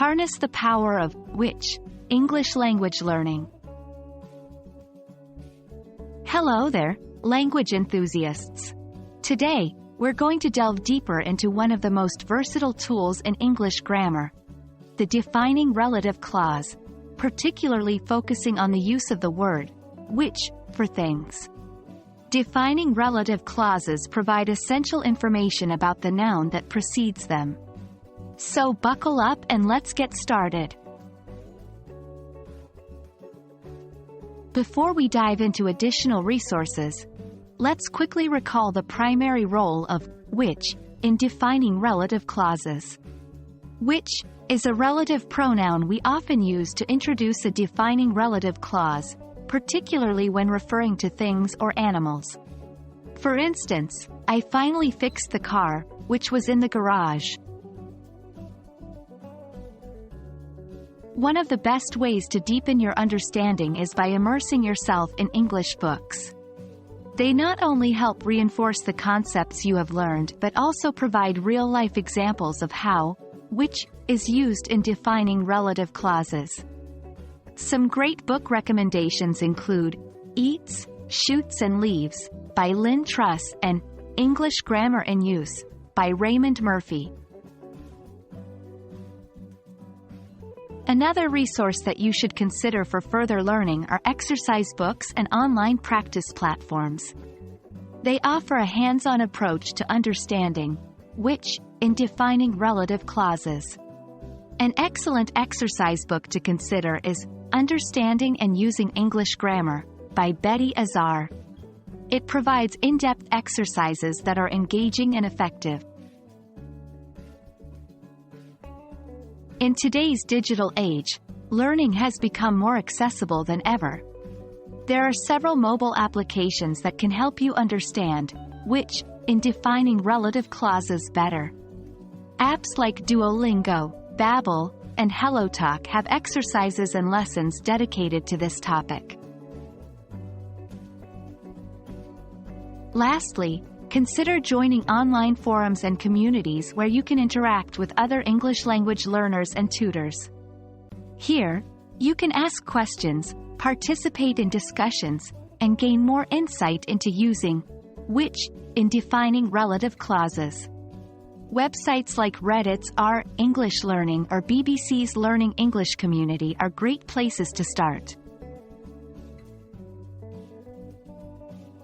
Harness the power of which English language learning. Hello there, language enthusiasts. Today, we're going to delve deeper into one of the most versatile tools in English grammar, the defining relative clause, particularly focusing on the use of the word which for things. Defining relative clauses provide essential information about the noun that precedes them. So buckle up and let's get started. Before we dive into additional resources, let's quickly recall the primary role of which in defining relative clauses. Which is a relative pronoun we often use to introduce a defining relative clause, particularly when referring to things or animals. For instance, I finally fixed the car, which was in the garage. One of the best ways to deepen your understanding is by immersing yourself in English books. They not only help reinforce the concepts you have learned but also provide real-life examples of how which is used in defining relative clauses. Some great book recommendations include Eats, Shoots and Leaves by Lynn Truss and English Grammar in Use by Raymond Murphy. Another resource that you should consider for further learning are exercise books and online practice platforms. They offer a hands-on approach to understanding which in defining relative clauses. An excellent exercise book to consider is Understanding and Using English Grammar by Betty Azar. It provides in-depth exercises that are engaging and effective. In today's digital age, learning has become more accessible than ever. There are several mobile applications that can help you understand which in defining relative clauses better. Apps like Duolingo, Babbel, and HelloTalk have exercises and lessons dedicated to this topic. Lastly, consider joining online forums and communities where you can interact with other English language learners and tutors. Here, you can ask questions, participate in discussions, and gain more insight into using which in defining relative clauses. Websites like Reddit's Our English Learning or BBC's Learning English Community are great places to start.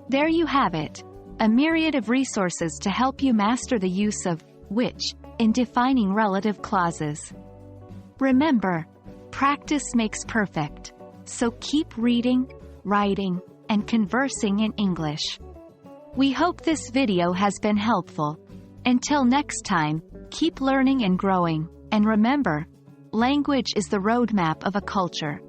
There you have it, a myriad of resources to help you master the use of which in defining relative clauses. Remember, practice makes perfect, so keep reading, writing, and conversing in English. We hope this video has been helpful. Until next time, keep learning and growing, and remember, language is the roadmap of a culture.